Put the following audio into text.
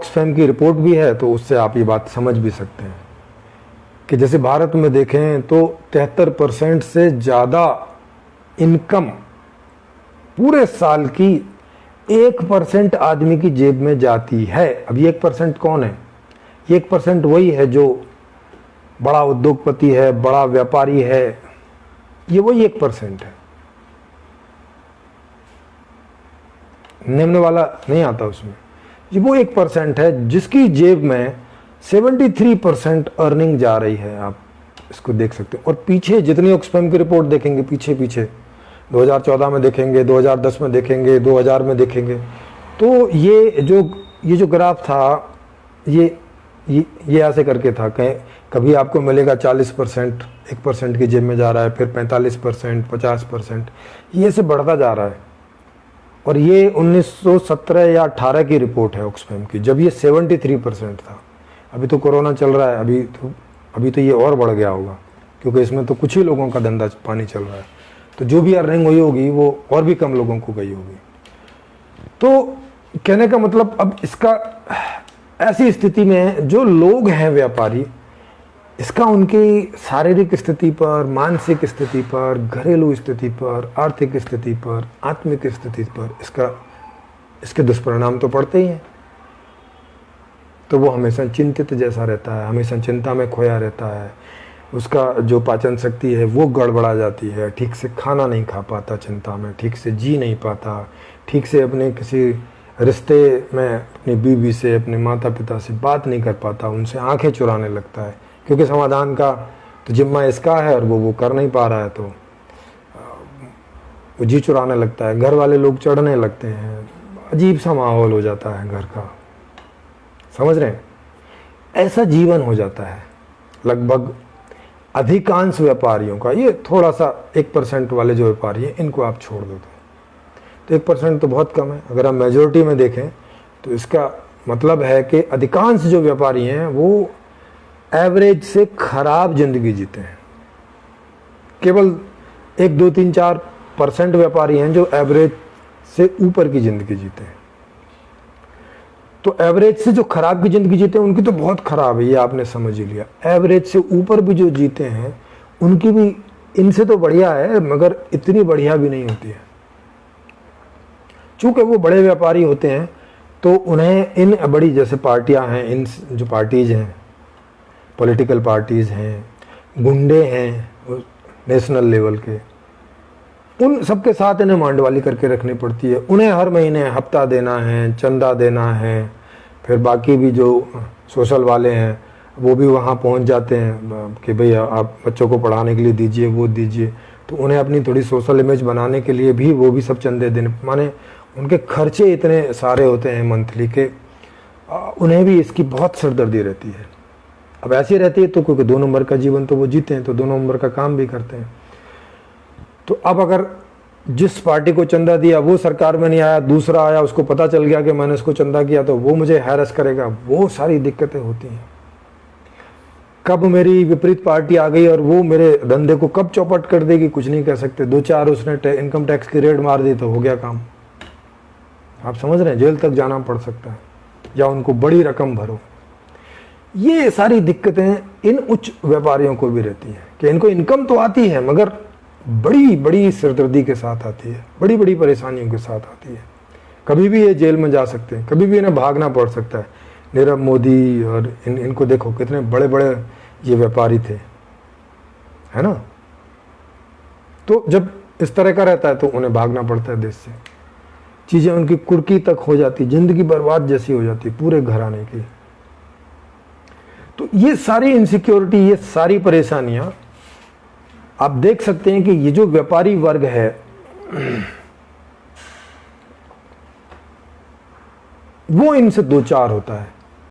Oxfam की report भी है, तो उससे आप ये बात समझ भी सकते हैं कि जैसे भारत में देखें तो 73% से ज़्यादा इनकम पूरे साल की 1% आदमी की जेब में जाती है। अब ये 1% कौन है? ये 1% वही है जो बड़ा उद्योगपति है, बड़ा व्यापारी है, ये वही 1% है, निम्न वाला नहीं आता उसमें। ये वो 1% है जिसकी जेब में 73% अर्निंग जा रही है। आप इसको देख सकते हो। और पीछे जितनी ऑक्सफैम की रिपोर्ट देखेंगे, पीछे पीछे 2014 में देखेंगे, 2010 में देखेंगे, 2000 में देखेंगे, तो ये जो ग्राफ था ये ऐसे करके था। कभी आपको मिलेगा 40%, 1% की जेब में जा रहा है, फिर 45%, 50%, ये ऐसे बढ़ता जा रहा है। और ये 1917 या 18 की रिपोर्ट है ऑक्सफैम की, जब ये 73% था। अभी तो कोरोना चल रहा है, अभी तो ये और बढ़ गया होगा, क्योंकि इसमें तो कुछ ही लोगों का धंधा पानी चल रहा है, तो जो भी अर्निंग हुई होगी वो और भी कम लोगों को गई होगी। तो कहने का मतलब, अब इसका ऐसी स्थिति में जो लोग हैं व्यापारी, इसका उनकी शारीरिक स्थिति पर, मानसिक स्थिति पर, घरेलू स्थिति पर, आर्थिक स्थिति पर, आत्मिक स्थिति पर इसके दुष्परिणाम तो पड़ते ही हैं। तो वो हमेशा चिंतित जैसा रहता है, हमेशा चिंता में खोया रहता है, उसका जो पाचन शक्ति है वो गड़बड़ा जाती है, ठीक से खाना नहीं खा पाता चिंता में, ठीक से जी नहीं पाता, ठीक से अपने किसी रिश्ते में अपनी बीवी से, अपने माता पिता से बात नहीं कर पाता, उनसे आंखें चुराने लगता है, क्योंकि समाधान का तो जिम्मा इसका है और वो कर नहीं पा रहा है, तो वो जी चुराने लगता है, घर वाले लोग चढ़ने लगते हैं, अजीब सा माहौल हो जाता है घर का। समझ रहे हैं? ऐसा जीवन हो जाता है लगभग अधिकांश व्यापारियों का। ये थोड़ा सा 1% वाले जो व्यापारी हैं, इनको आप छोड़ दो तो 1% तो बहुत कम है। अगर हम मेजोरिटी में देखें तो इसका मतलब है कि अधिकांश जो व्यापारी हैं वो एवरेज से खराब जिंदगी जीते हैं। केवल 1, 2, 3, 4% व्यापारी हैं जो एवरेज से ऊपर की जिंदगी जीते हैं। तो एवरेज से जो खराब की जिंदगी जीते हैं उनकी तो बहुत खराब है, ये आपने समझ ही लिया। एवरेज से ऊपर भी जो जीते हैं उनकी भी इनसे तो बढ़िया है, मगर इतनी बढ़िया भी नहीं होती है। चूंकि वो बड़े व्यापारी होते हैं तो उन्हें इन बड़ी जैसे पार्टियां हैं, इन जो पार्टीज हैं, पॉलिटिकल पार्टीज हैं, गुंडे हैं नेशनल लेवल के, उन सबके साथ इन्हें मांडवाली करके रखनी पड़ती है। उन्हें हर महीने हफ्ता देना है, चंदा देना है, फिर बाकी भी जो सोशल वाले हैं वो भी वहाँ पहुँच जाते हैं कि भाई आप बच्चों को पढ़ाने के लिए दीजिए, वो दीजिए। तो उन्हें अपनी थोड़ी सोशल इमेज बनाने के लिए भी वो भी सब चंदे देने, माने उनके खर्चे इतने सारे होते हैं मंथली के, उन्हें भी इसकी बहुत सरदर्दी रहती है। अब ऐसी रहती है तो क्योंकि 2 नंबर का जीवन तो वो जीते हैं, तो 2 नंबर का काम भी करते हैं। तो अब अगर जिस पार्टी को चंदा दिया वो सरकार में नहीं आया, दूसरा आया, उसको पता चल गया कि मैंने इसको चंदा किया, तो वो मुझे हैरेस करेगा, वो सारी दिक्कतें होती हैं। कब मेरी विपरीत पार्टी आ गई और वो मेरे धंधे को कब चौपट कर देगी कुछ नहीं कह सकते। 2-4 उसने इनकम टैक्स की रेड मार दी तो हो गया काम। आप समझ रहे हैं? जेल तक जाना पड़ सकता है या उनको बड़ी रकम भरो। ये सारी दिक्कतें इन उच्च व्यापारियों को भी रहती हैं कि इनको इनकम तो आती है मगर बड़ी बड़ी सिरदर्दी के साथ आती है, बड़ी बड़ी परेशानियों के साथ आती है। कभी भी ये जेल में जा सकते हैं, कभी भी इन्हें भागना पड़ सकता है। नीरव मोदी और इनको देखो कितने बड़े बड़े ये व्यापारी थे, है ना। तो जब इस तरह का रहता है तो उन्हें भागना पड़ता है देश से, चीज़ें उनकी कुर्की तक हो जाती, जिंदगी बर्बाद जैसी हो जाती पूरे घराने की। तो ये सारी इनसिक्योरिटी, ये सारी परेशानियां आप देख सकते हैं कि ये जो व्यापारी वर्ग है वो इनसे 2-4 होता है।